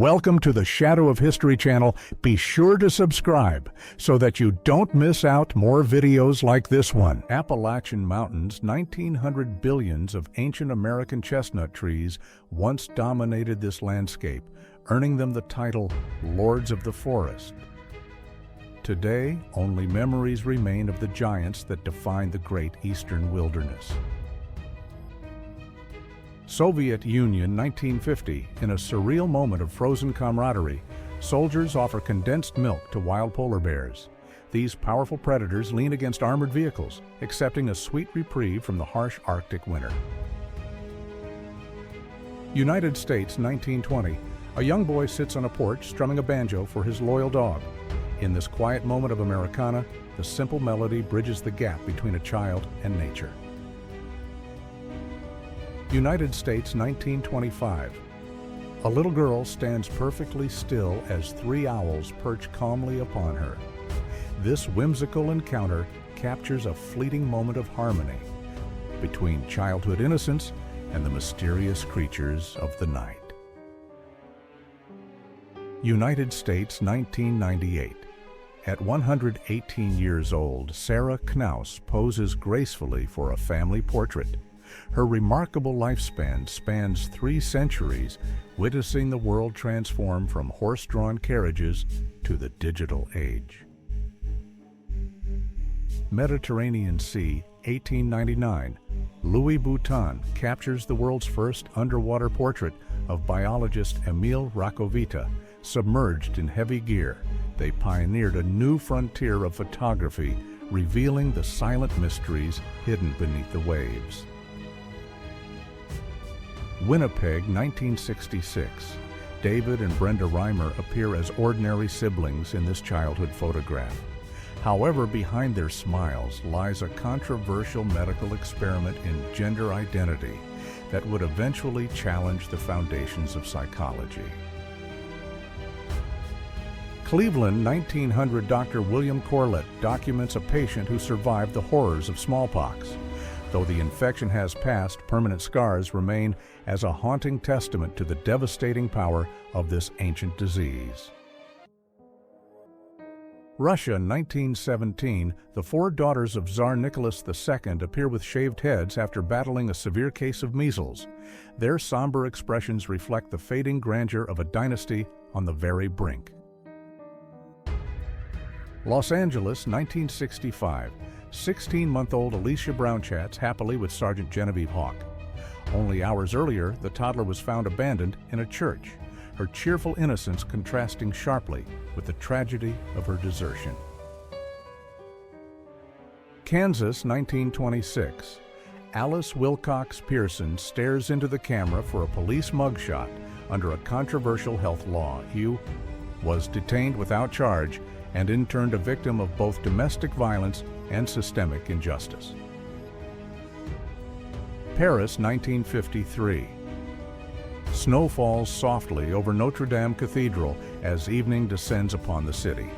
Welcome to the Shadow of History channel. Be sure to subscribe so that you don't miss out more videos like this one. Appalachian Mountains, 1900 billions of ancient American chestnut trees once dominated this landscape, earning them the title Lords of the Forest. Today, only memories remain of the giants that defined the great eastern wilderness. Soviet Union, 1950. In a surreal moment of frozen camaraderie, soldiers offer condensed milk to wild polar bears. These powerful predators lean against armored vehicles, accepting a sweet reprieve from the harsh Arctic winter. United States, 1920. A young boy sits on a porch strumming a banjo for his loyal dog. In this quiet moment of Americana, the simple melody bridges the gap between a child and nature. United States, 1925. A little girl stands perfectly still as three owls perch calmly upon her. This whimsical encounter captures a fleeting moment of harmony between childhood innocence and the mysterious creatures of the night. United States, 1998. At 118 years old, Sarah Knaus poses gracefully for a family portrait. Her remarkable lifespan spans 3 centuries, witnessing the world transform from horse-drawn carriages to the digital age. Mediterranean Sea, 1899. Louis Boutin captures the world's first underwater portrait of biologist Emile Rakovita. Submerged in heavy gear, they pioneered a new frontier of photography, revealing the silent mysteries hidden beneath the waves. Winnipeg, 1966. David and Brenda Reimer appear as ordinary siblings in this childhood photograph. However, behind their smiles lies a controversial medical experiment in gender identity that would eventually challenge the foundations of psychology. Cleveland, 1900. Dr. William Corlett documents a patient who survived the horrors of smallpox. Though the infection has passed, permanent scars remain as a haunting testament to the devastating power of this ancient disease. Russia, 1917. The 4 daughters of Tsar Nicholas II appear with shaved heads after battling a severe case of measles. Their somber expressions reflect the fading grandeur of a dynasty on the very brink. Los Angeles, 1965. 16-month-old Alicia Brown chats happily with Sergeant Genevieve Hawk. Only hours earlier, the toddler was found abandoned in a church, her cheerful innocence contrasting sharply with the tragedy of her desertion. Kansas, 1926. Alice Wilcox Pearson stares into the camera for a police mugshot under a controversial health law. Hugh was detained without charge and in turn a victim of both domestic violence and systemic injustice. Paris, 1953. Snow falls softly over Notre Dame Cathedral as evening descends upon the city.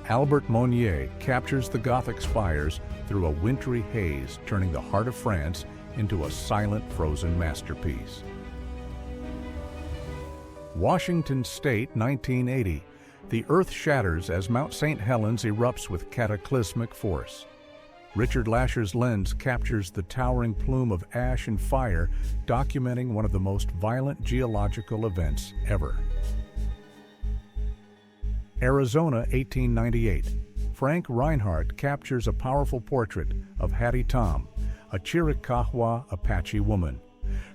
Albert Monnier captures the Gothic spires through a wintry haze, turning the heart of France into a silent, frozen masterpiece. Washington State, 1980. The earth shatters as Mount St. Helens erupts with cataclysmic force. Richard Lasher's lens captures the towering plume of ash and fire, documenting one of the most violent geological events ever. Arizona, 1898. Frank Reinhardt captures a powerful portrait of Hattie Tom, a Chiricahua Apache woman.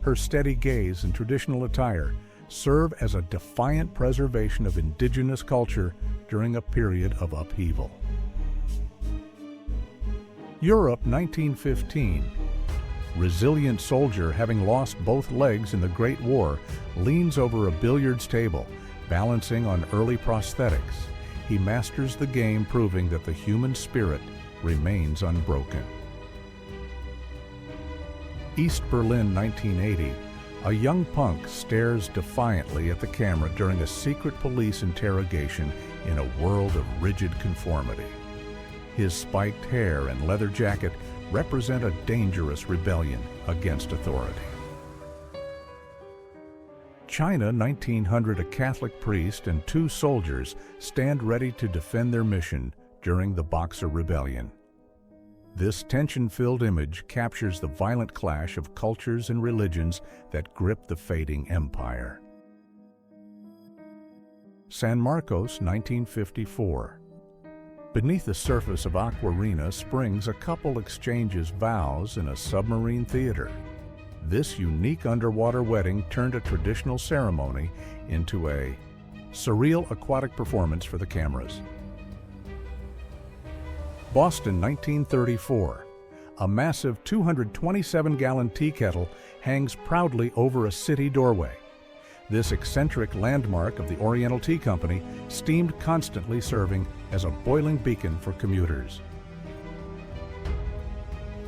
Her steady gaze and traditional attire serve as a defiant preservation of indigenous culture during a period of upheaval. Europe, 1915. Resilient soldier, having lost both legs in the Great War, leans over a billiards table, balancing on early prosthetics. He masters the game, proving that the human spirit remains unbroken. East Berlin, 1980. A young punk stares defiantly at the camera during a secret police interrogation in a world of rigid conformity. His spiked hair and leather jacket represent a dangerous rebellion against authority. China, 1900, a Catholic priest and 2 soldiers stand ready to defend their mission during the Boxer Rebellion. This tension-filled image captures the violent clash of cultures and religions that grip the fading empire. San Marcos, 1954. Beneath the surface of Aquarina Springs, a couple exchanges vows in a submarine theater. This unique underwater wedding turned a traditional ceremony into a surreal aquatic performance for the cameras. Boston, 1934. A massive 227-gallon tea kettle hangs proudly over a city doorway. This eccentric landmark of the Oriental Tea Company steamed constantly, serving as a boiling beacon for commuters.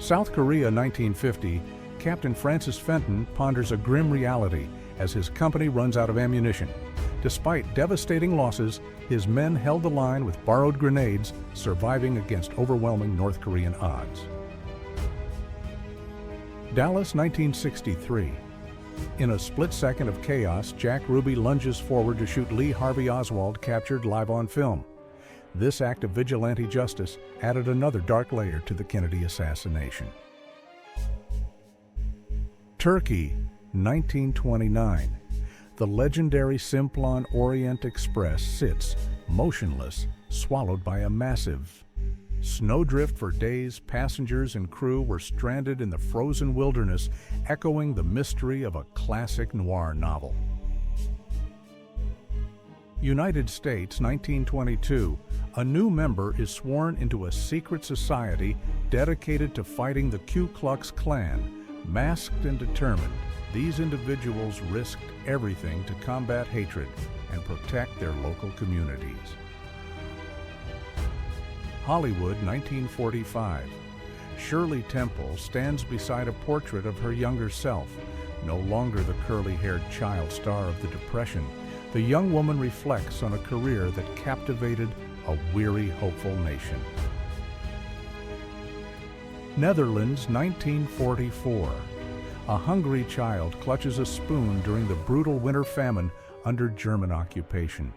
South Korea, 1950. Captain Francis Fenton ponders a grim reality as his company runs out of ammunition. Despite devastating losses, his men held the line with borrowed grenades, surviving against overwhelming North Korean odds. Dallas, 1963. In a split second of chaos, Jack Ruby lunges forward to shoot Lee Harvey Oswald, captured live on film. This act of vigilante justice added another dark layer to the Kennedy assassination. Turkey, 1929. The legendary Simplon Orient Express sits, motionless, swallowed by a massive snowdrift. For days, passengers and crew were stranded in the frozen wilderness, echoing the mystery of a classic noir novel. United States, 1922. A new member is sworn into a secret society dedicated to fighting the Ku Klux Klan. Masked and determined, these individuals risked everything to combat hatred and protect their local communities. Hollywood, 1945. Shirley Temple stands beside a portrait of her younger self. No longer the curly-haired child star of the Depression, the young woman reflects on a career that captivated a weary, hopeful nation. Netherlands, 1944. A hungry child clutches a spoon during the brutal winter famine under German occupation.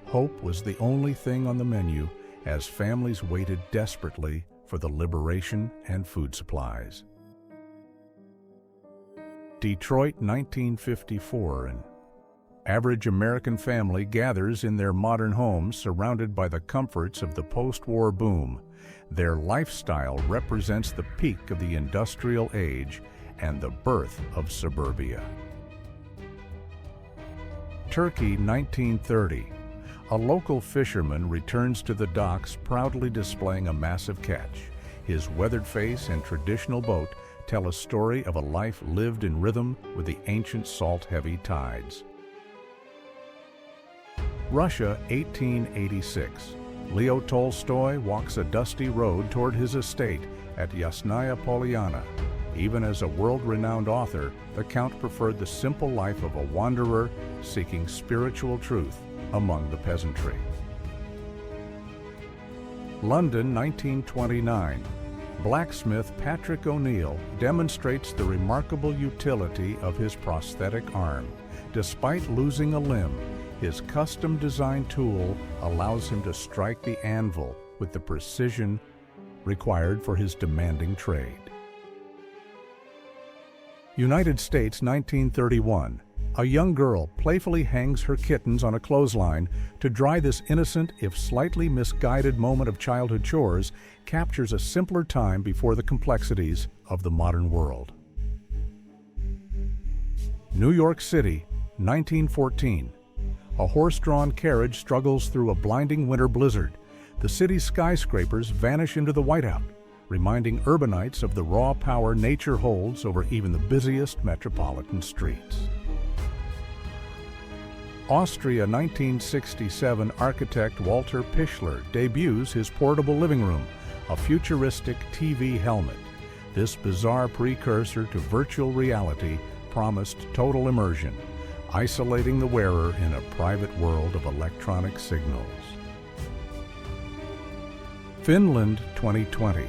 Hope was the only thing on the menu as families waited desperately for the liberation and food supplies. Detroit, 1954. An average American family gathers in their modern homes surrounded by the comforts of the post-war boom. Their lifestyle represents the peak of the industrial age and the birth of suburbia. Turkey, 1930. A local fisherman returns to the docks proudly displaying a massive catch. His weathered face and traditional boat tell a story of a life lived in rhythm with the ancient salt-heavy tides. Russia, 1886. Leo Tolstoy walks a dusty road toward his estate at Yasnaya Polyana. Even as a world-renowned author, the Count preferred the simple life of a wanderer seeking spiritual truth among the peasantry. London, 1929. Blacksmith Patrick O'Neill demonstrates the remarkable utility of his prosthetic arm. Despite losing a limb, his custom-designed tool allows him to strike the anvil with the precision required for his demanding trade. United States, 1931. A young girl playfully hangs her kittens on a clothesline. To dry this innocent, if slightly misguided moment of childhood chores, captures a simpler time before the complexities of the modern world. New York City, 1914. A horse-drawn carriage struggles through a blinding winter blizzard. The city's skyscrapers vanish into the whiteout, reminding urbanites of the raw power nature holds over even the busiest metropolitan streets. Austria, 1967. Architect Walter Pichler debuts his portable living room, a futuristic TV helmet. This bizarre precursor to virtual reality promised total immersion, isolating the wearer in a private world of electronic signals. Finland, 2020.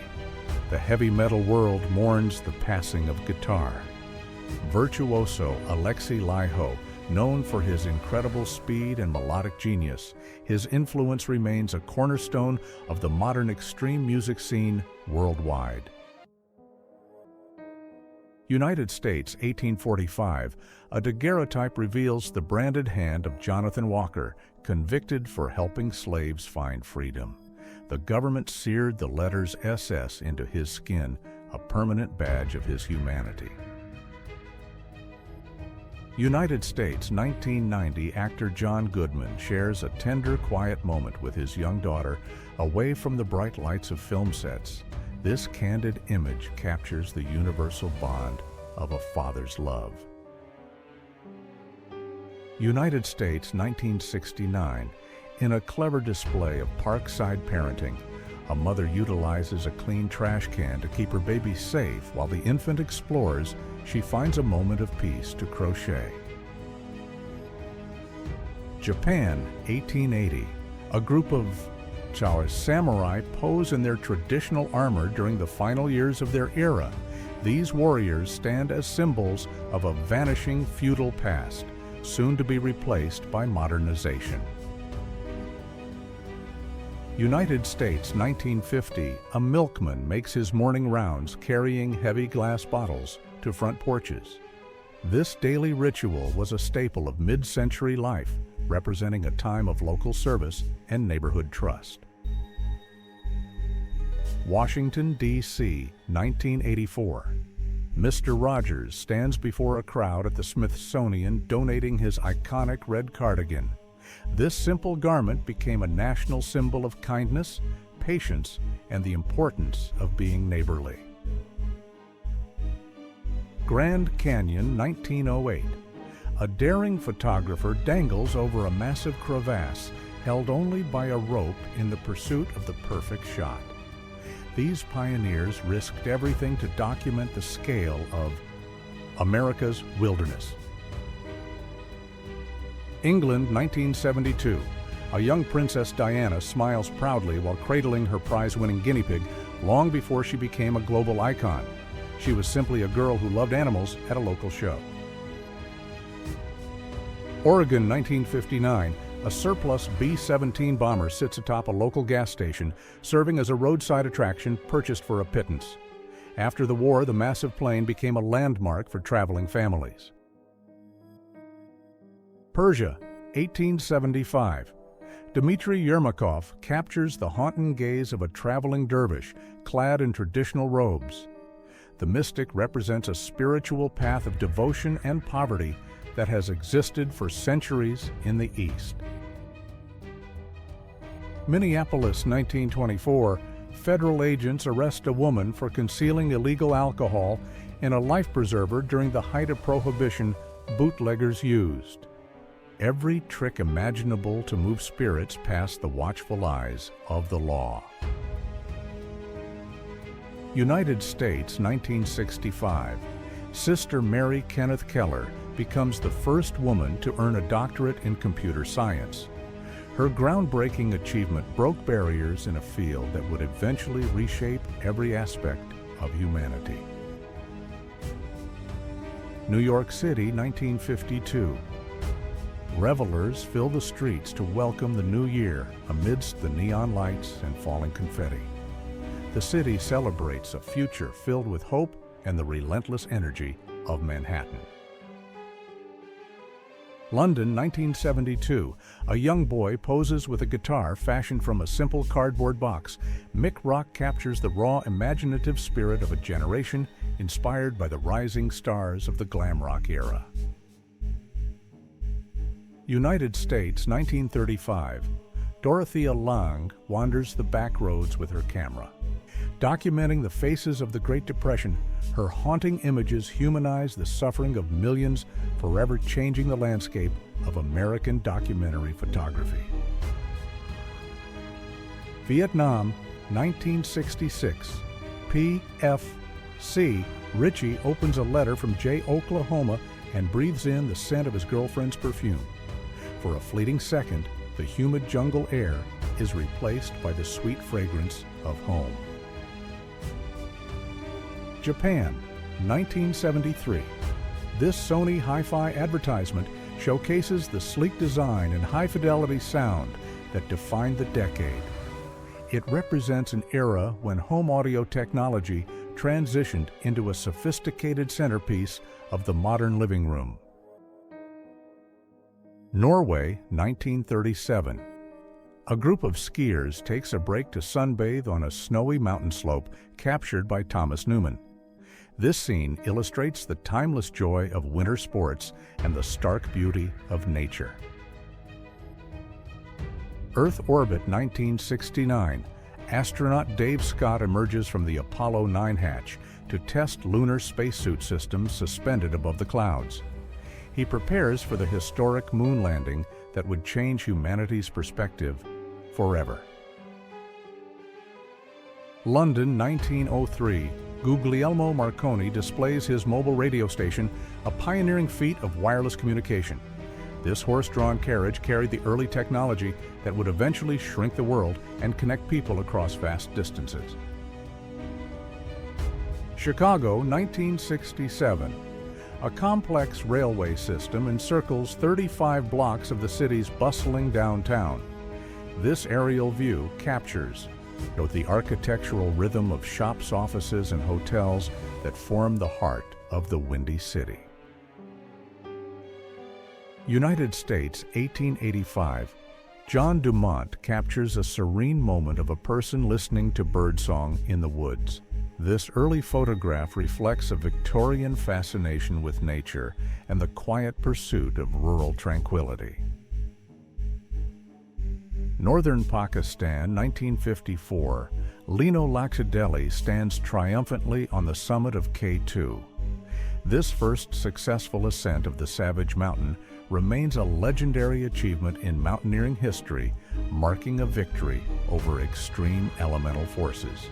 The heavy metal world mourns the passing of guitar. Virtuoso Alexi Laiho Known for his incredible speed and melodic genius, his influence remains a cornerstone of the modern extreme music scene worldwide. United States, 1845, a daguerreotype reveals the branded hand of Jonathan Walker, convicted for helping slaves find freedom. The government seared the letters SS into his skin, a permanent badge of his humanity. United States, 1990, actor John Goodman shares a tender, quiet moment with his young daughter away from the bright lights of film sets. This candid image captures the universal bond of a father's love. United States, 1969, in a clever display of parkside parenting, a mother utilizes a clean trash can to keep her baby safe while the infant explores. She finds a moment of peace to crochet. Japan, 1880. A group of samurai pose in their traditional armor during the final years of their era. These warriors stand as symbols of a vanishing feudal past, soon to be replaced by modernization. United States, 1950. A milkman makes his morning rounds carrying heavy glass bottles to front porches. This daily ritual was a staple of mid-century life, representing a time of local service and neighborhood trust. Washington, D.C., 1984. Mr. Rogers stands before a crowd at the Smithsonian donating his iconic red cardigan. This simple garment became a national symbol of kindness, patience, and the importance of being neighborly. Grand Canyon, 1908. A daring photographer dangles over a massive crevasse held only by a rope in the pursuit of the perfect shot. These pioneers risked everything to document the scale of America's wilderness. England, 1972. A young Princess Diana smiles proudly while cradling her prize-winning guinea pig long before she became a global icon. She was simply a girl who loved animals at a local show. Oregon, 1959. A surplus B-17 bomber sits atop a local gas station, serving as a roadside attraction purchased for a pittance. After the war, the massive plane became a landmark for traveling families. Persia, 1875. Dmitry Yermakov captures the haunting gaze of a traveling dervish clad in traditional robes. The mystic represents a spiritual path of devotion and poverty that has existed for centuries in the East. Minneapolis, 1924. Federal agents arrest a woman for concealing illegal alcohol in a life preserver during the height of Prohibition bootleggers used. Every trick imaginable to move spirits past the watchful eyes of the law. United States, 1965. Sister Mary Kenneth Keller becomes the first woman to earn a doctorate in computer science. Her groundbreaking achievement broke barriers in a field that would eventually reshape every aspect of humanity. New York City, 1952. Revelers fill the streets to welcome the new year amidst the neon lights and falling confetti. The city celebrates a future filled with hope and the relentless energy of Manhattan. London, 1972. A young boy poses with a guitar fashioned from a simple cardboard box. Mick Rock captures the raw, imaginative spirit of a generation inspired by the rising stars of the glam rock era. United States, 1935. Dorothea Lange wanders the back roads with her camera. Documenting the faces of the Great Depression, her haunting images humanize the suffering of millions, forever changing the landscape of American documentary photography. Vietnam, 1966. PFC. Richie opens a letter from Jay, Oklahoma, and breathes in the scent of his girlfriend's perfume. For a fleeting second, the humid jungle air is replaced by the sweet fragrance of home. Japan, 1973. This Sony hi-fi advertisement showcases the sleek design and high-fidelity sound that defined the decade. It represents an era when home audio technology transitioned into a sophisticated centerpiece of the modern living room. Norway, 1937. A group of skiers takes a break to sunbathe on a snowy mountain slope captured by Thomas Newman. This scene illustrates the timeless joy of winter sports and the stark beauty of nature. Earth orbit, 1969. Astronaut Dave Scott emerges from the Apollo 9 hatch to test lunar spacesuit systems suspended above the clouds. He prepares for the historic moon landing that would change humanity's perspective forever. London, 1903. Guglielmo Marconi displays his mobile radio station, a pioneering feat of wireless communication. This horse-drawn carriage carried the early technology that would eventually shrink the world and connect people across vast distances. Chicago, 1967. A complex railway system encircles 35 blocks of the city's bustling downtown. This aerial view captures both the architectural rhythm of shops, offices, and hotels that form the heart of the Windy City. United States, 1885. John Dumont captures a serene moment of a person listening to birdsong in the woods. This early photograph reflects a Victorian fascination with nature and the quiet pursuit of rural tranquility. Northern Pakistan, 1954. Lino Laxadeli stands triumphantly on the summit of K2. This first successful ascent of the Savage Mountain remains a legendary achievement in mountaineering history, marking a victory over extreme elemental forces.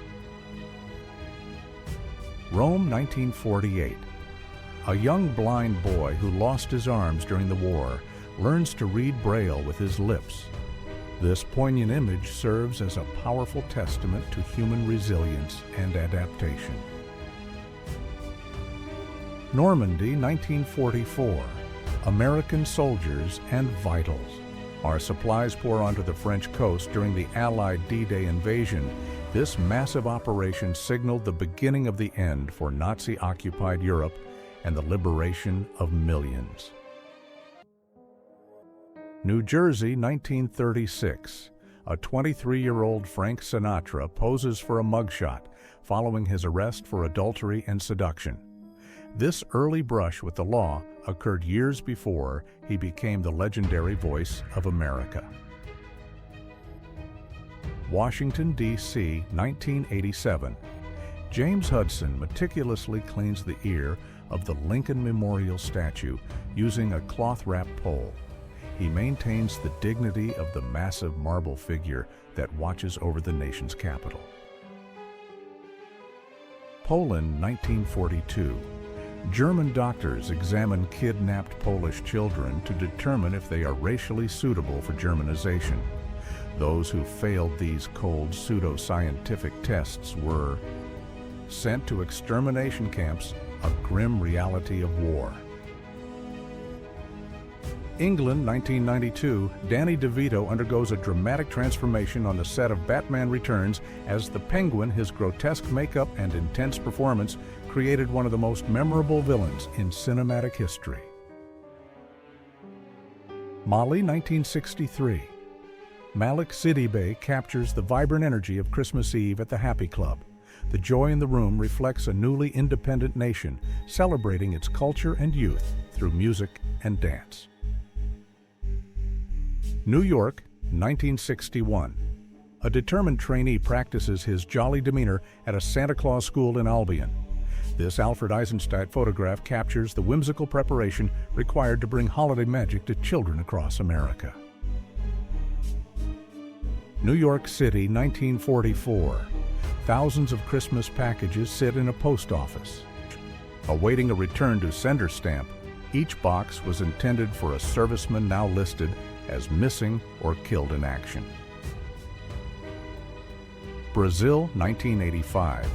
Rome, 1948. A young blind boy who lost his arms during the war learns to read Braille with his lips. This poignant image serves as a powerful testament to human resilience and adaptation. Normandy, 1944. American soldiers and vitals. Our supplies pour onto the French coast during the Allied D-Day invasion. This massive operation signaled the beginning of the end for Nazi-occupied Europe and the liberation of millions. New Jersey, 1936. A 23-year-old Frank Sinatra poses for a mugshot following his arrest for adultery and seduction. This early brush with the law occurred years before he became the legendary voice of America. Washington, D.C., 1987. James Hudson meticulously cleans the ear of the Lincoln Memorial statue using a cloth-wrapped pole. He maintains the dignity of the massive marble figure that watches over the nation's capital. Poland, 1942. German doctors examine kidnapped Polish children to determine if they are racially suitable for Germanization. Those who failed these cold pseudo-scientific tests were sent to extermination camps, a grim reality of war. England, 1992. Danny DeVito undergoes a dramatic transformation on the set of Batman Returns as the Penguin. His grotesque makeup and intense performance created one of the most memorable villains in cinematic history. Mali, 1963. Malik Sidibé captures the vibrant energy of Christmas Eve at the Happy Club. The joy in the room reflects a newly independent nation celebrating its culture and youth through music and dance. New York, 1961. A determined trainee practices his jolly demeanor at a Santa Claus school in Albion. This Alfred Eisenstadt photograph captures the whimsical preparation required to bring holiday magic to children across America. New York City, 1944. Thousands of Christmas packages sit in a post office. Awaiting a return to sender stamp, each box was intended for a serviceman now listed as missing or killed in action. Brazil, 1985.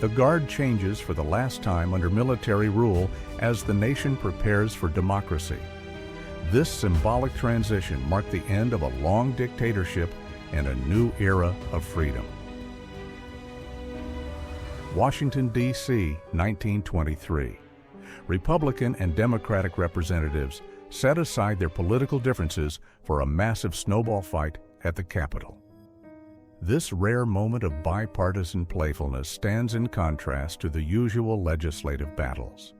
The guard changes for the last time under military rule as the nation prepares for democracy. This symbolic transition marked the end of a long dictatorship and a new era of freedom. Washington, D.C., 1923. Republican and Democratic representatives set aside their political differences for a massive snowball fight at the Capitol. This rare moment of bipartisan playfulness stands in contrast to the usual legislative battles.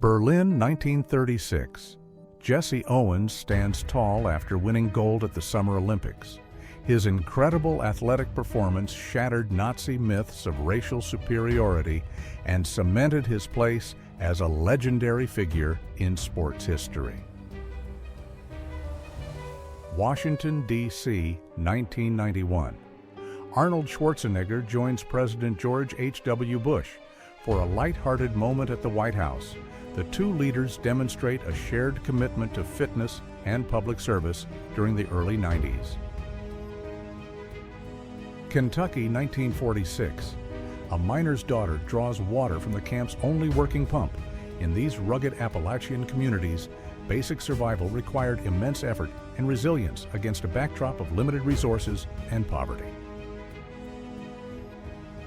Berlin, 1936. Jesse Owens stands tall after winning gold at the Summer Olympics. His incredible athletic performance shattered Nazi myths of racial superiority and cemented his place as a legendary figure in sports history. Washington, D.C., 1991. Arnold Schwarzenegger joins President George H.W. Bush for a lighthearted moment at the White House. The two leaders demonstrate a shared commitment to fitness and public service during the early 90s. Kentucky, 1946. A miner's daughter draws water from the camp's only working pump. In these rugged Appalachian communities, basic survival required immense effort and resilience against a backdrop of limited resources and poverty.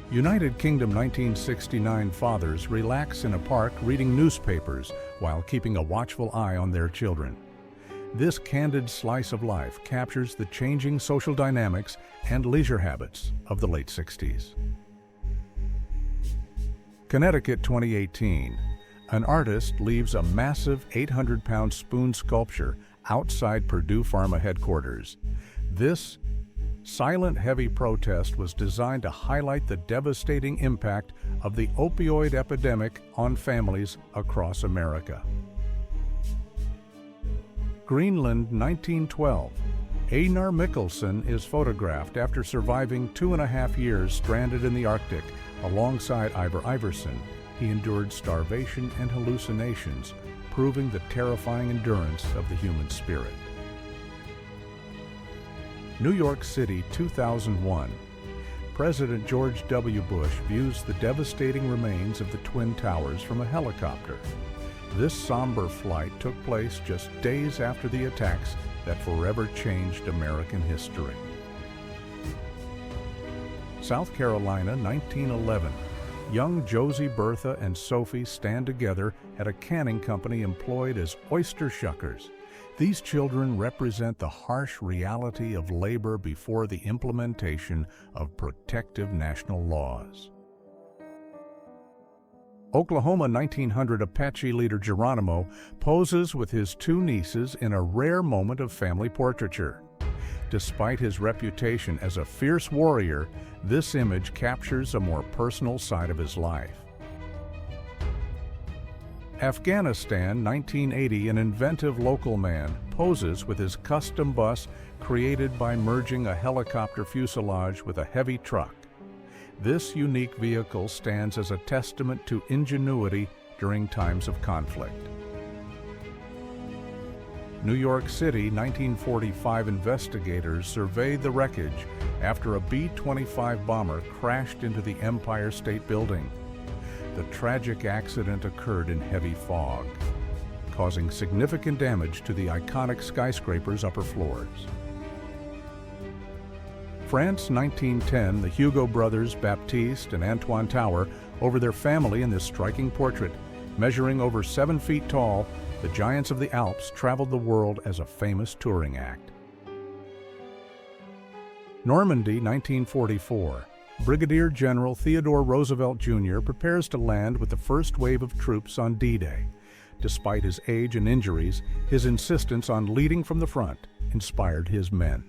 United Kingdom, 1969. Fathers relax in a park reading newspapers while keeping a watchful eye on their children. This candid slice of life captures the changing social dynamics and leisure habits of the late 60s. Connecticut, 2018. An artist leaves a massive 800-pound spoon sculpture outside Purdue Pharma headquarters. This silent, heavy protest was designed to highlight the devastating impact of the opioid epidemic on families across America. Greenland, 1912. Einar Mikkelsen is photographed after surviving 2.5 years stranded in the Arctic. Alongside Ivar Iverson, he endured starvation and hallucinations, proving the terrifying endurance of the human spirit. New York City, 2001. President George W. Bush views the devastating remains of the Twin Towers from a helicopter. This somber flight took place just days after the attacks that forever changed American history. South Carolina, 1911. Young Josie, Bertha, and Sophie stand together at a canning company employed as oyster shuckers. These children represent the harsh reality of labor before the implementation of protective national laws. Oklahoma, 1900. Apache leader Geronimo poses with his two nieces in a rare moment of family portraiture. Despite his reputation as a fierce warrior, this image captures a more personal side of his life. Afghanistan, 1980. An inventive local man poses with his custom bus created by merging a helicopter fuselage with a heavy truck. This unique vehicle stands as a testament to ingenuity during times of conflict. New York City, 1945. Investigators surveyed the wreckage after a B-25 bomber crashed into the Empire State Building. The tragic accident occurred in heavy fog, causing significant damage to the iconic skyscraper's upper floors. France, 1910. The Hugo brothers, Baptiste and Antoine Tower, over their family in this striking portrait. Measuring over 7 feet tall, the giants of the Alps traveled the world as a famous touring act. Normandy, 1944. Brigadier General Theodore Roosevelt Jr. prepares to land with the first wave of troops on D-Day. Despite his age and injuries, his insistence on leading from the front inspired his men.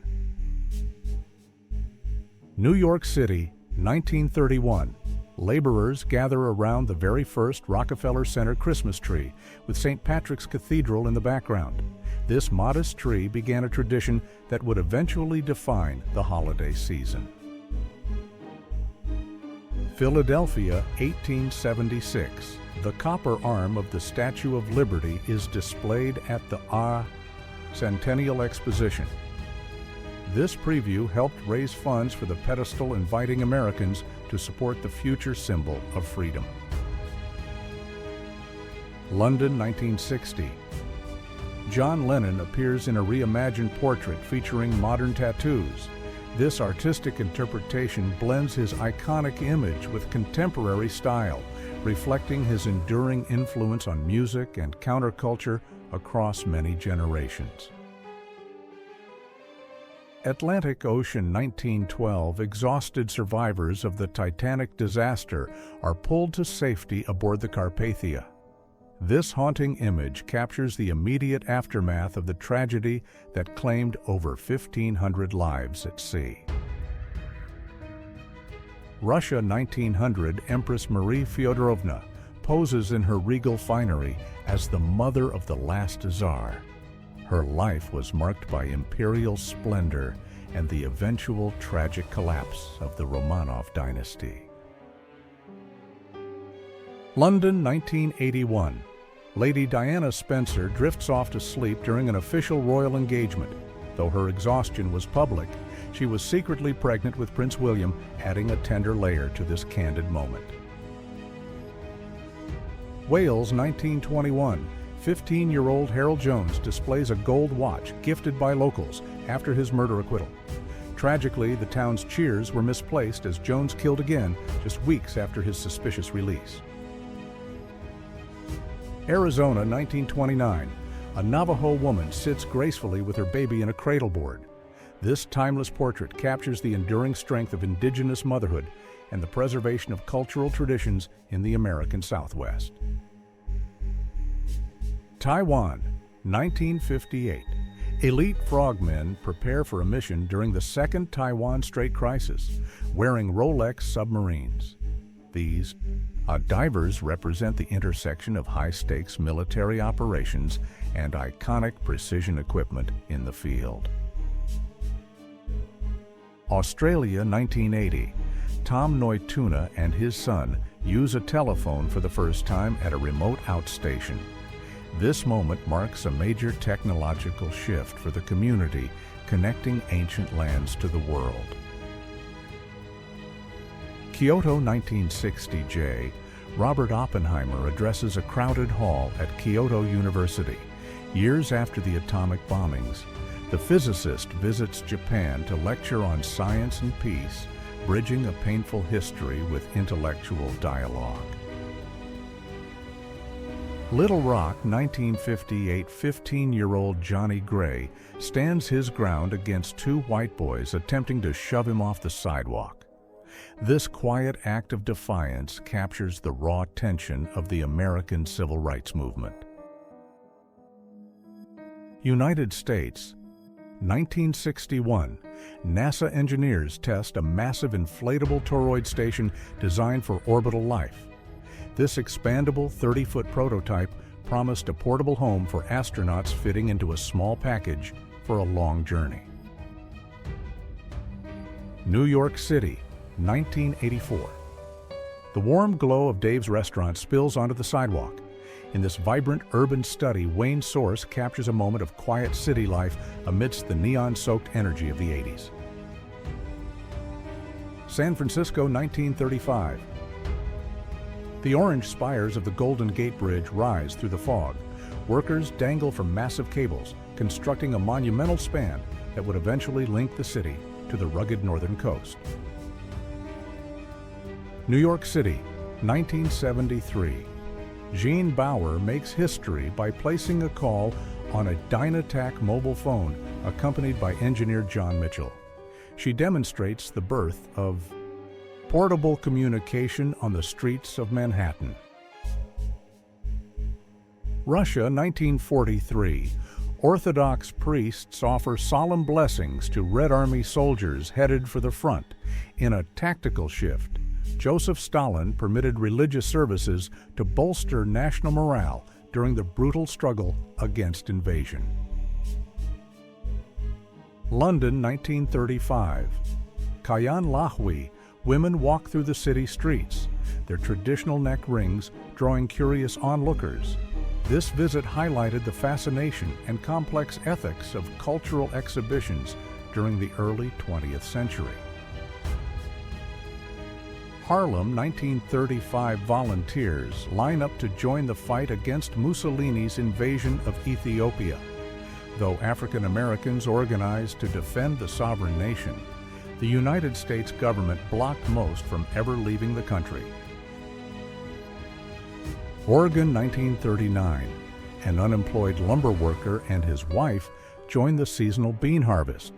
New York City, 1931. Laborers gather around the very first Rockefeller Center Christmas tree, with St. Patrick's Cathedral in the background. This modest tree began a tradition that would eventually define the holiday season. Philadelphia, 1876. The copper arm of the Statue of Liberty is displayed at the Centennial Exposition. This preview helped raise funds for the pedestal, inviting Americans to support the future symbol of freedom. London, 1960. John Lennon appears in a reimagined portrait featuring modern tattoos. This artistic interpretation blends his iconic image with contemporary style, reflecting his enduring influence on music and counterculture across many generations. Atlantic Ocean, 1912. Exhausted survivors of the Titanic disaster are pulled to safety aboard the Carpathia. This haunting image captures the immediate aftermath of the tragedy that claimed over 1,500 lives at sea. Russia, 1900. Empress Marie Fyodorovna poses in her regal finery as the mother of the last Tsar. Her life was marked by imperial splendor and the eventual tragic collapse of the Romanov dynasty. London, 1981. Lady Diana Spencer drifts off to sleep during an official royal engagement. Though her exhaustion was public, she was secretly pregnant with Prince William, adding a tender layer to this candid moment. Wales, 1921. 15-year-old Harold Jones displays a gold watch gifted by locals after his murder acquittal. Tragically, the town's cheers were misplaced as Jones killed again just weeks after his suspicious release. Arizona, 1929. A Navajo woman sits gracefully with her baby in a cradleboard. This timeless portrait captures the enduring strength of indigenous motherhood and the preservation of cultural traditions in the American Southwest. Taiwan, 1958. Elite frogmen prepare for a mission during the Second Taiwan Strait Crisis, wearing Rolex submarines. These divers represent the intersection of high-stakes military operations and iconic precision equipment in the field. Australia, 1980. Tom Noituna and his son use a telephone for the first time at a remote outstation. This moment marks a major technological shift for the community, connecting ancient lands to the world. Kyoto, 1960. Robert Oppenheimer addresses a crowded hall at Kyoto University. Years after the atomic bombings, the physicist visits Japan to lecture on science and peace, bridging a painful history with intellectual dialogue. Little Rock, 1958. 15-year-old Johnny Gray stands his ground against two white boys attempting to shove him off the sidewalk. This quiet act of defiance captures the raw tension of the American Civil Rights Movement. United States, 1961. NASA engineers test a massive inflatable toroid station designed for orbital life. This expandable 30-foot prototype promised a portable home for astronauts fitting into a small package for a long journey. New York City, 1984. The warm glow of Dave's restaurant spills onto the sidewalk. In this vibrant urban study, Wayne Source captures a moment of quiet city life amidst the neon-soaked energy of the 80s. San Francisco, 1935. The orange spires of the Golden Gate Bridge rise through the fog. Workers dangle from massive cables, constructing a monumental span that would eventually link the city to the rugged northern coast. New York City, 1973. Jean Bauer makes history by placing a call on a Dynatac mobile phone accompanied by engineer John Mitchell. She demonstrates the birth of portable communication on the streets of Manhattan. Russia, 1943. Orthodox priests offer solemn blessings to Red Army soldiers headed for the front. In a tactical shift, Joseph Stalin permitted religious services to bolster national morale during the brutal struggle against invasion. London, 1935. Kayan Lahwi. Women walk through the city streets, their traditional neck rings drawing curious onlookers. This visit highlighted the fascination and complex ethics of cultural exhibitions during the early 20th century. Harlem 1935 volunteers line up to join the fight against Mussolini's invasion of Ethiopia. Though African Americans organized to defend the sovereign nation, the United States government blocked most from ever leaving the country. Oregon 1939. An unemployed lumber worker and his wife joined the seasonal bean harvest.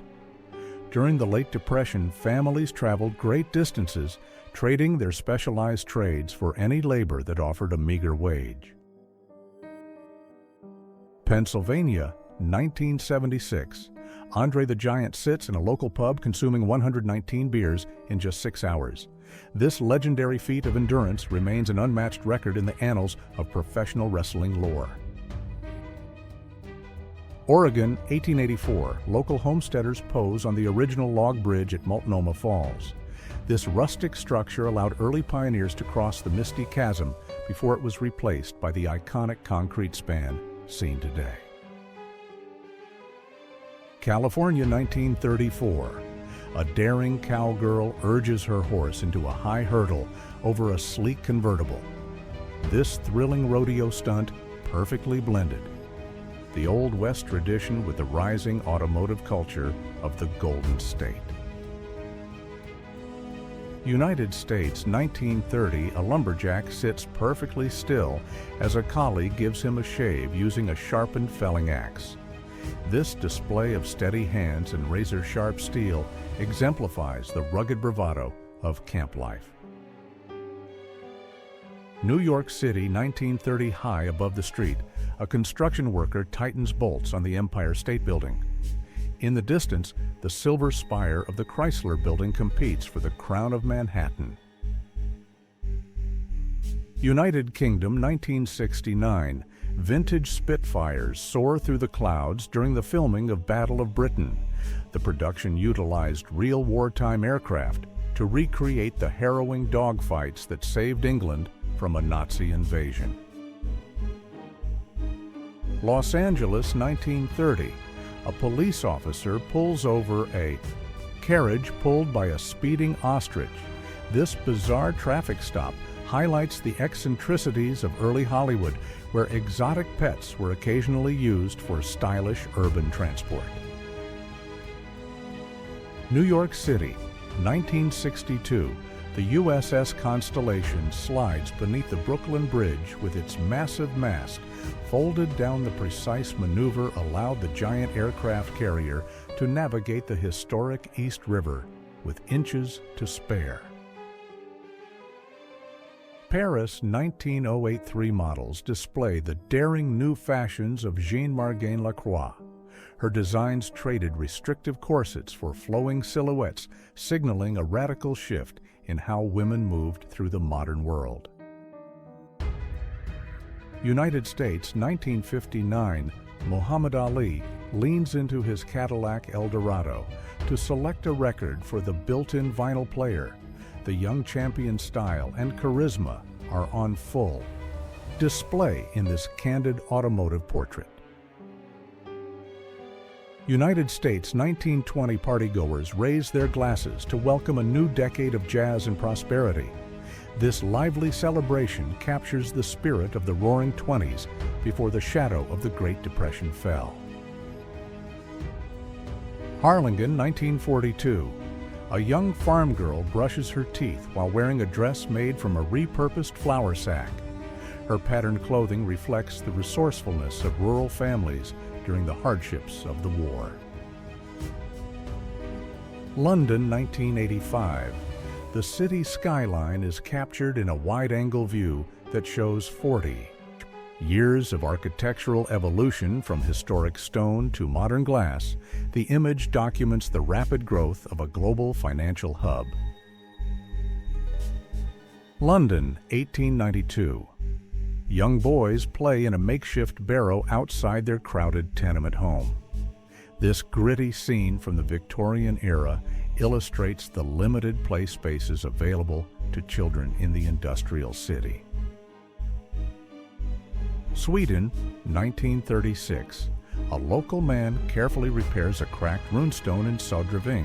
During the late Depression, families traveled great distances, trading their specialized trades for any labor that offered a meager wage. Pennsylvania, 1976. Andre the Giant sits in a local pub consuming 119 beers in just 6 hours. This legendary feat of endurance remains an unmatched record in the annals of professional wrestling lore. Oregon, 1884. Local homesteaders pose on the original log bridge at Multnomah Falls. This rustic structure allowed early pioneers to cross the misty chasm before it was replaced by the iconic concrete span seen today. California, 1934. A daring cowgirl urges her horse into a high hurdle over a sleek convertible. This thrilling rodeo stunt perfectly blended the Old West tradition with the rising automotive culture of the Golden State. United States, 1930, a lumberjack sits perfectly still as a colleague gives him a shave using a sharpened felling axe. This display of steady hands and razor-sharp steel exemplifies the rugged bravado of camp life. New York City, 1930, high above the street, a construction worker tightens bolts on the Empire State Building. In the distance, the silver spire of the Chrysler Building competes for the crown of Manhattan. United Kingdom, 1969. Vintage Spitfires soar through the clouds during the filming of Battle of Britain. The production utilized real wartime aircraft to recreate the harrowing dogfights that saved England from a Nazi invasion. Los Angeles, 1930. A police officer pulls over a carriage pulled by a speeding ostrich. This bizarre traffic stop highlights the eccentricities of early Hollywood, where exotic pets were occasionally used for stylish urban transport. New York City, 1962. The USS Constellation slides beneath the Brooklyn Bridge with its massive mast folded down. The precise maneuver allowed the giant aircraft carrier to navigate the historic East River with inches to spare. Paris 19083 models display the daring new fashions of Jeanne Margaine Lacroix. Her designs traded restrictive corsets for flowing silhouettes, signaling a radical shift in how women moved through the modern world. United States, 1959, Muhammad Ali leans into his Cadillac Eldorado to select a record for the built-in vinyl player. The young champion's style and charisma are on full display in this candid automotive portrait. United States, 1920, partygoers raise their glasses to welcome a new decade of jazz and prosperity. This lively celebration captures the spirit of the Roaring Twenties before the shadow of the Great Depression fell. Harlingen, 1942. A young farm girl brushes her teeth while wearing a dress made from a repurposed flour sack. Her patterned clothing reflects the resourcefulness of rural families during the hardships of the war. London, 1985. The city skyline is captured in a wide-angle view that shows 40 years of architectural evolution from historic stone to modern glass. The image documents the rapid growth of a global financial hub. London, 1892. Young boys play in a makeshift barrow outside their crowded tenement home. This gritty scene from the Victorian era illustrates the limited play spaces available to children in the industrial city. Sweden, 1936. A local man carefully repairs a cracked runestone in Södra.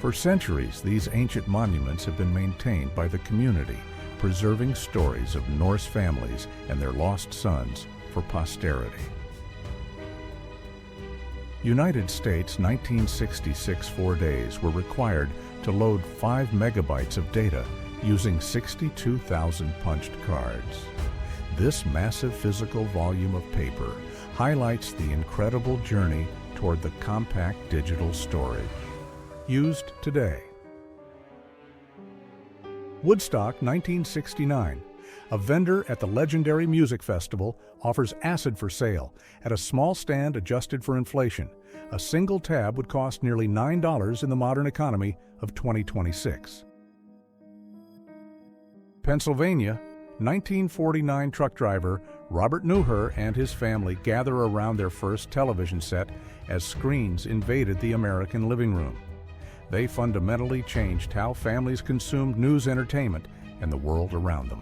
For centuries, these ancient monuments have been maintained by the community, preserving stories of Norse families and their lost sons for posterity. United States 1966 4 days were required to load 5 megabytes of data using 62,000 punched cards. This massive physical volume of paper highlights the incredible journey toward the compact digital storage used today. Woodstock 1969. A vendor at the legendary music festival offers acid for sale at a small stand adjusted for inflation. A single tab would cost nearly $9 in the modern economy of 2026. Pennsylvania, 1949 truck driver Robert Newher and his family gather around their first television set as screens invaded the American living room. They fundamentally changed how families consumed news entertainment and the world around them.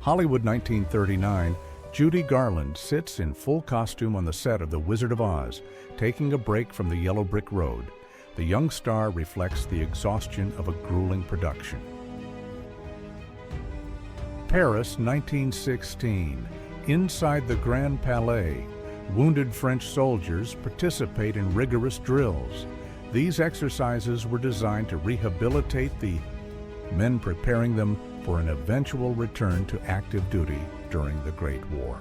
Hollywood 1939, Judy Garland sits in full costume on the set of The Wizard of Oz, taking a break from the yellow brick road. The young star reflects the exhaustion of a grueling production. Paris 1916. Inside the Grand Palais, wounded French soldiers participate in rigorous drills. These exercises were designed to rehabilitate the men, preparing them for an eventual return to active duty during the Great War.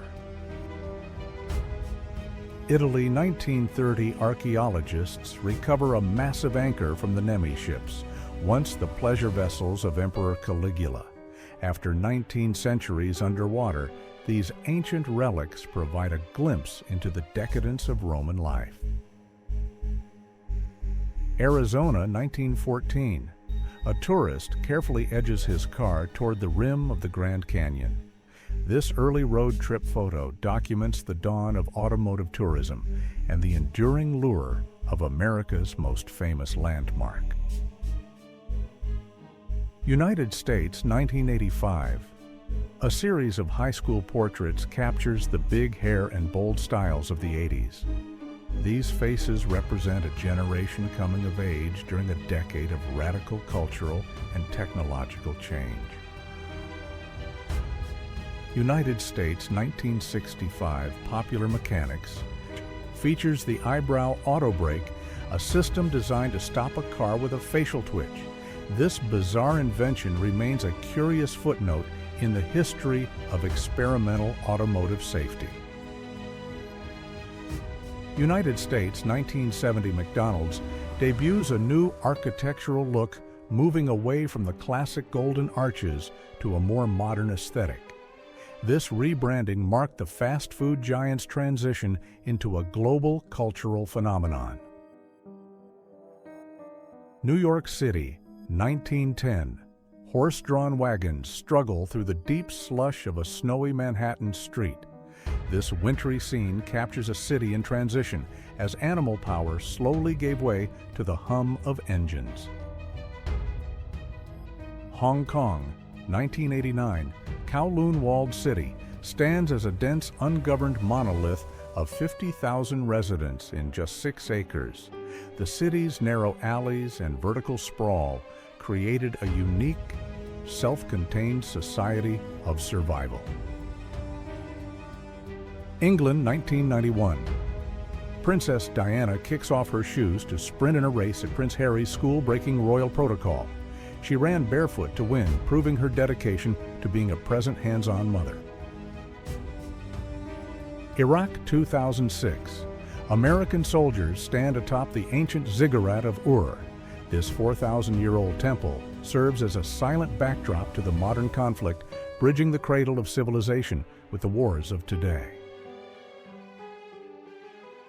Italy 1930. Archaeologists recover a massive anchor from the Nemi ships, once the pleasure vessels of Emperor Caligula. After 19 centuries underwater, these ancient relics provide a glimpse into the decadence of Roman life. Arizona 1914. A tourist carefully edges his car toward the rim of the Grand Canyon. This early road trip photo documents the dawn of automotive tourism and the enduring lure of America's most famous landmark. United States 1985. A series of high school portraits captures the big hair and bold styles of the 80s. These faces represent a generation coming of age during a decade of radical cultural and technological change. United States 1965 Popular Mechanics features the eyebrow auto brake, a system designed to stop a car with a facial twitch. This bizarre invention remains a curious footnote in the history of experimental automotive safety. United States 1970 McDonald's debuts a new architectural look, moving away from the classic golden arches to a more modern aesthetic. This rebranding marked the fast food giant's transition into a global cultural phenomenon. New York City, 1910. Horse-drawn wagons struggle through the deep slush of a snowy Manhattan street. This wintry scene captures a city in transition as animal power slowly gave way to the hum of engines. Hong Kong, 1989. Kowloon-walled city stands as a dense, ungoverned monolith of 50,000 residents in just 6 acres. The city's narrow alleys and vertical sprawl created a unique, self-contained society of survival. England, 1991. Princess Diana kicks off her shoes to sprint in a race at Prince Harry's school, breaking royal protocol. She ran barefoot to win, proving her dedication to being a present, hands-on mother. Iraq, 2006. American soldiers stand atop the ancient ziggurat of Ur. This 4,000-year-old temple serves as a silent backdrop to the modern conflict, bridging the cradle of civilization with the wars of today.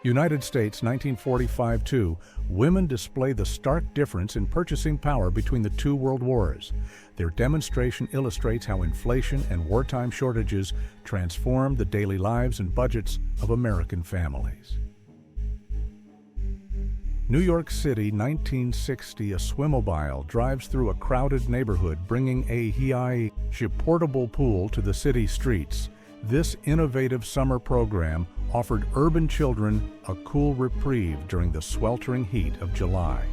United States, 1945-2. Women display the stark difference in purchasing power between the two world wars. Their demonstration illustrates how inflation and wartime shortages transformed the daily lives and budgets of American families. New York City, 1960. A swimmobile drives through a crowded neighborhood, bringing a portable pool to the city streets. This innovative summer program offered urban children a cool reprieve during the sweltering heat of July.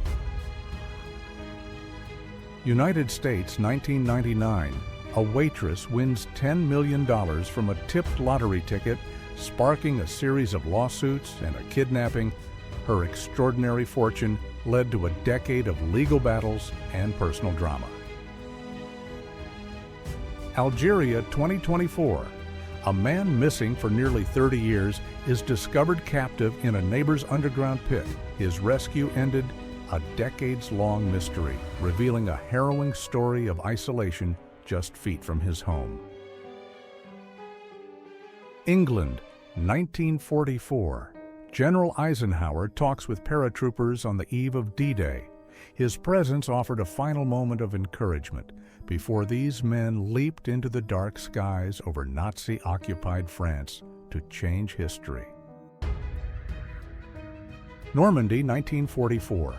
United States, 1999. A waitress wins $10 million from a tipped lottery ticket, sparking a series of lawsuits and a kidnapping. Her extraordinary fortune led to a decade of legal battles and personal drama. Algeria, 2024. A man missing for nearly 30 years is discovered captive in a neighbor's underground pit. His rescue ended a decades-long mystery, revealing a harrowing story of isolation just feet from his home. England, 1944. General Eisenhower talks with paratroopers on the eve of D-Day. His presence offered a final moment of encouragement before these men leaped into the dark skies over Nazi-occupied France to change history. Normandy, 1944.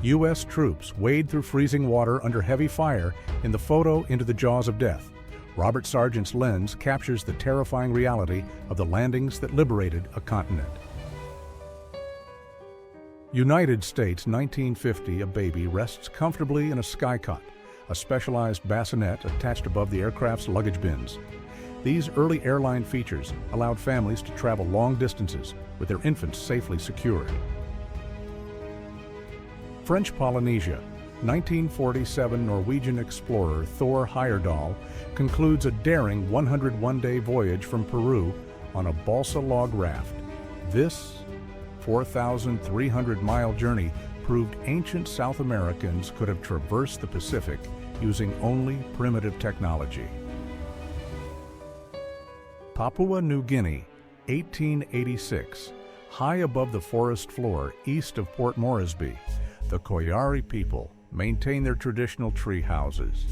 U.S. troops wade through freezing water under heavy fire in the photo Into the Jaws of Death. Robert Sargent's lens captures the terrifying reality of the landings that liberated a continent. United States, 1950. A baby rests comfortably in a skycot, a specialized bassinet attached above the aircraft's luggage bins. These early airline features allowed families to travel long distances with their infants safely secured. French Polynesia, 1947. Norwegian explorer Thor Heyerdahl concludes a daring 101-day voyage from Peru on a balsa log raft. This 4,300-mile journey proved ancient South Americans could have traversed the Pacific using only primitive technology. Papua New Guinea, 1886. High above the forest floor east of Port Moresby, the Koyari people maintain their traditional tree houses.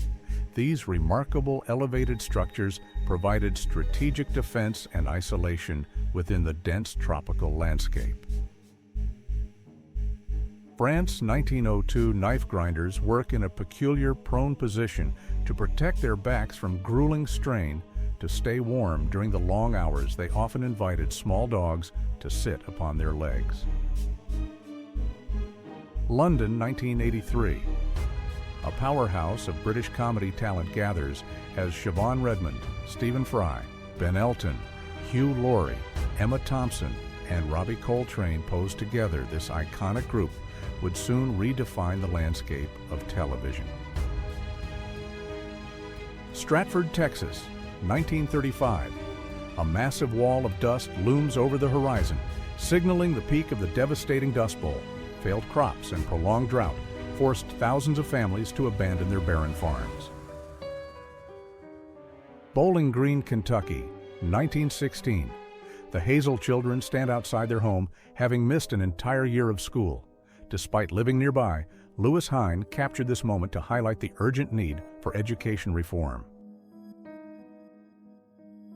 These remarkable elevated structures provided strategic defense and isolation within the dense tropical landscape. France, 1902. Knife grinders work in a peculiar prone position to protect their backs from grueling strain. To stay warm during the long hours, they often invited small dogs to sit upon their legs. London, 1983. A powerhouse of British comedy talent gathers as Siobhan Redmond, Stephen Fry, Ben Elton, Hugh Laurie, Emma Thompson, and Robbie Coltrane pose together. This iconic group would soon redefine the landscape of television. Stratford, Texas, 1935. A massive wall of dust looms over the horizon, signaling the peak of the devastating Dust Bowl. Failed crops and prolonged drought forced thousands of families to abandon their barren farms. Bowling Green, Kentucky, 1916. The Hazel children stand outside their home, having missed an entire year of school. Despite living nearby, Lewis Hine captured this moment to highlight the urgent need for education reform.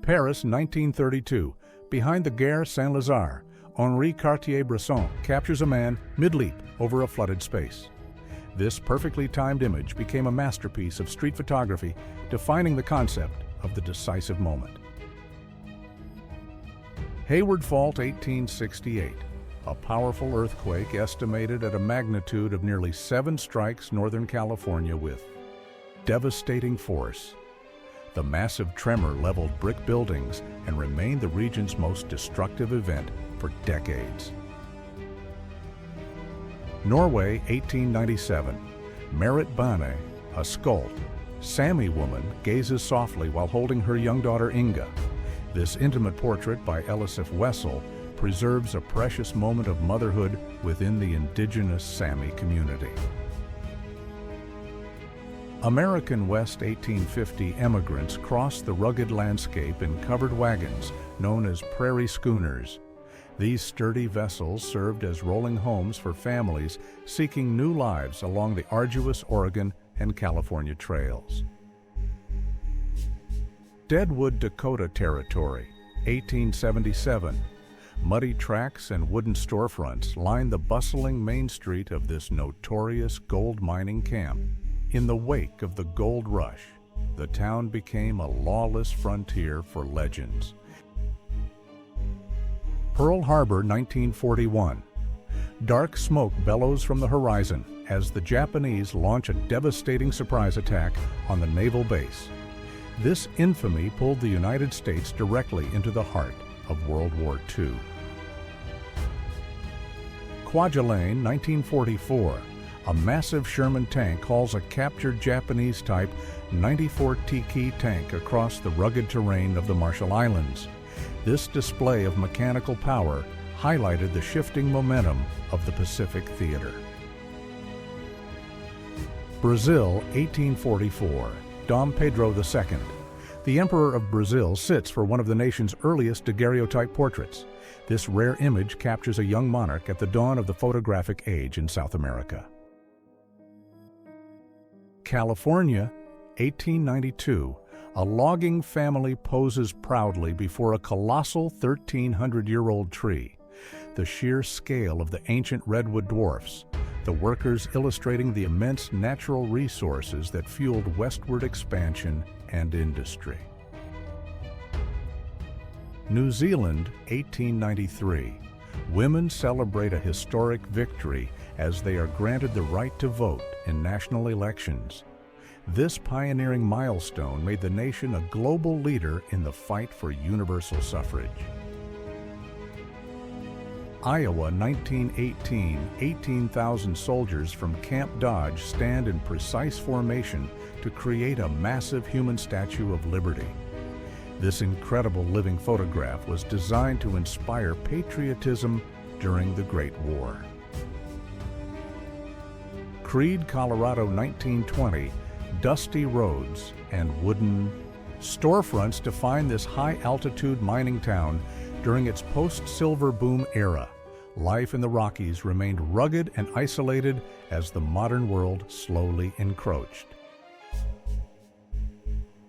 Paris, 1932. Behind the Gare Saint-Lazare, Henri Cartier-Bresson captures a man mid-leap over a flooded space. This perfectly timed image became a masterpiece of street photography, defining the concept of the decisive moment. Hayward Fault, 1868. A powerful earthquake estimated at a magnitude of nearly 7 strikes Northern California with devastating force. The massive tremor leveled brick buildings and remained the region's most destructive event for decades. Norway, 1897. Merit Bane, a Skuld, Sami woman, gazes softly while holding her young daughter Inga. This intimate portrait by Elisif Wessel preserves a precious moment of motherhood within the indigenous Sami community. American West, 1850. Emigrants crossed the rugged landscape in covered wagons known as prairie schooners. These sturdy vessels served as rolling homes for families seeking new lives along the arduous Oregon and California trails. Deadwood, Dakota Territory, 1877. Muddy tracks and wooden storefronts line the bustling main street of this notorious gold mining camp. In the wake of the gold rush, the town became a lawless frontier for legends. Pearl Harbor, 1941. Dark smoke bellows from the horizon as the Japanese launch a devastating surprise attack on the naval base. This infamy pulled the United States directly into the heart of World War II. Kwajalein, 1944. A massive Sherman tank hauls a captured Japanese Type 94 Tiki tank across the rugged terrain of the Marshall Islands. This display of mechanical power highlighted the shifting momentum of the Pacific theater. Brazil, 1844. Dom Pedro II. The Emperor of Brazil sits for one of the nation's earliest daguerreotype portraits. This rare image captures a young monarch at the dawn of the photographic age in South America. California, 1892. A logging family poses proudly before a colossal 1,300-year-old tree. The sheer scale of the ancient redwood dwarfs, the workers illustrating the immense natural resources that fueled westward expansion and industry. New Zealand, 1893. Women celebrate a historic victory as they are granted the right to vote in national elections. This pioneering milestone made the nation a global leader in the fight for universal suffrage. Iowa, 1918. 18,000 soldiers from Camp Dodge stand in precise formation to create a massive human Statue of Liberty. This incredible living photograph was designed to inspire patriotism during the Great War. Creede, Colorado, 1920. Dusty roads and wooden storefronts define this high-altitude mining town during its post-silver boom era. Life in the Rockies remained rugged and isolated as the modern world slowly encroached.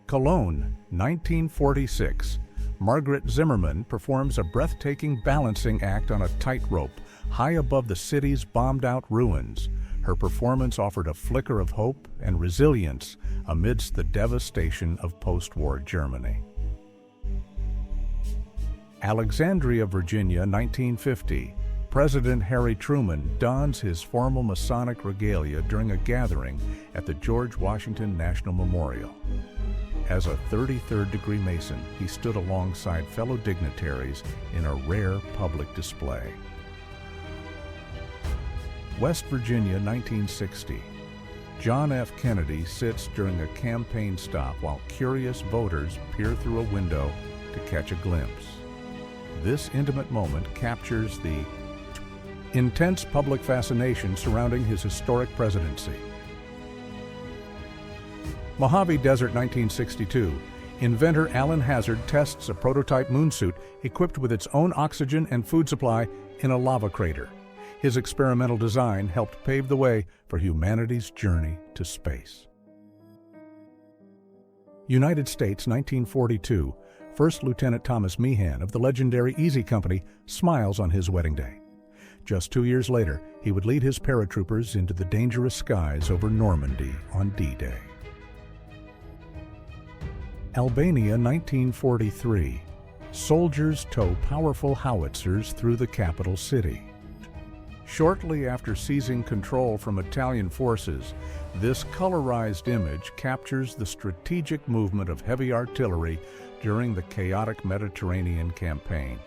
Cologne, 1946. Margaret Zimmerman performs a breathtaking balancing act on a tightrope high above the city's bombed-out ruins. Her performance offered a flicker of hope and resilience amidst the devastation of post-war Germany. Alexandria, Virginia, 1950. President Harry Truman dons his formal Masonic regalia during a gathering at the George Washington National Memorial. As a 33rd degree Mason, he stood alongside fellow dignitaries in a rare public display. West Virginia, 1960. John F. Kennedy sits during a campaign stop while curious voters peer through a window to catch a glimpse. This intimate moment captures the intense public fascination surrounding his historic presidency. Mojave Desert, 1962. Inventor Alan Hazard tests a prototype moonsuit equipped with its own oxygen and food supply in a lava crater. His experimental design helped pave the way for humanity's journey to space. United States, 1942. First Lieutenant Thomas Meehan of the legendary Easy Company smiles on his wedding day. Just 2 years later, he would lead his paratroopers into the dangerous skies over Normandy on D-Day. Albania, 1943. Soldiers tow powerful howitzers through the capital city. Shortly after seizing control from Italian forces, this colorized image captures the strategic movement of heavy artillery during the chaotic Mediterranean campaign.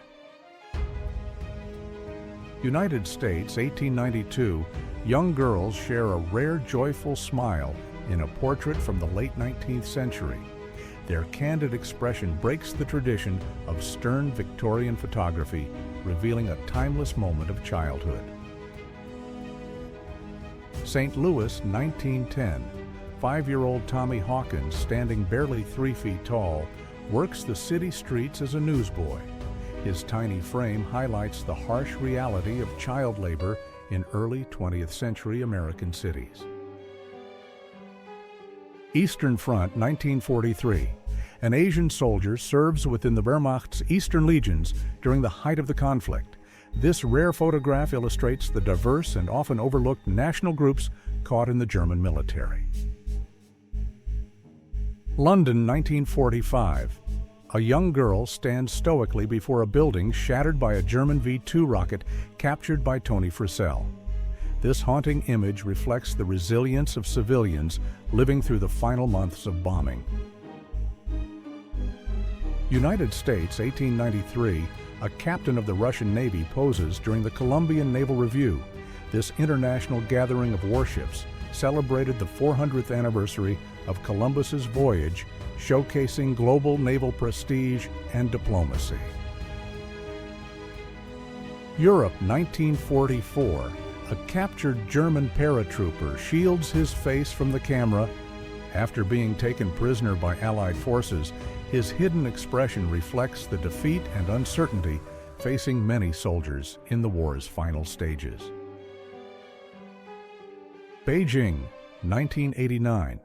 United States, 1892. Young girls share a rare joyful smile in a portrait from the late 19th century. Their candid expression breaks the tradition of stern Victorian photography, revealing a timeless moment of childhood. St. Louis, 1910. 5-year-old Tommy Hawkins, standing barely 3 feet tall, works the city streets as a newsboy. His tiny frame highlights the harsh reality of child labor in early 20th century American cities. Eastern Front, 1943. An Asian soldier serves within the Wehrmacht's Eastern Legions during the height of the conflict. This rare photograph illustrates the diverse and often overlooked national groups caught in the German military. London, 1945. A young girl stands stoically before a building shattered by a German V-2 rocket captured by Tony Frisell. This haunting image reflects the resilience of civilians living through the final months of bombing. United States, 1893. A captain of the Russian Navy poses during the Columbian Naval Review. This international gathering of warships celebrated the 400th anniversary of Columbus's voyage, showcasing global naval prestige and diplomacy. Europe, 1944. A captured German paratrooper shields his face from the camera. After being taken prisoner by Allied forces, his hidden expression reflects the defeat and uncertainty facing many soldiers in the war's final stages. Beijing, 1989.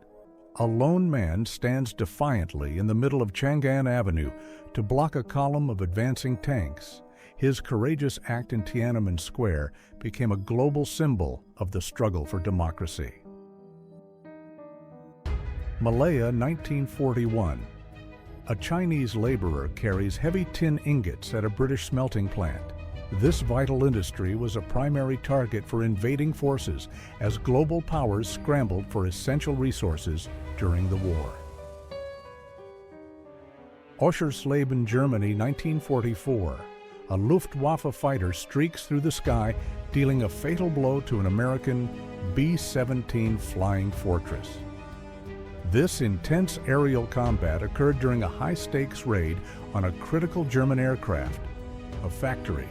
A lone man stands defiantly in the middle of Chang'an Avenue to block a column of advancing tanks. His courageous act in Tiananmen Square became a global symbol of the struggle for democracy. Malaya, 1941. A Chinese laborer carries heavy tin ingots at a British smelting plant. This vital industry was a primary target for invading forces as global powers scrambled for essential resources during the war. Oschersleben, Germany, 1944. A Luftwaffe fighter streaks through the sky, dealing a fatal blow to an American B-17 Flying Fortress. This intense aerial combat occurred during a high-stakes raid on a critical German aircraft, a factory,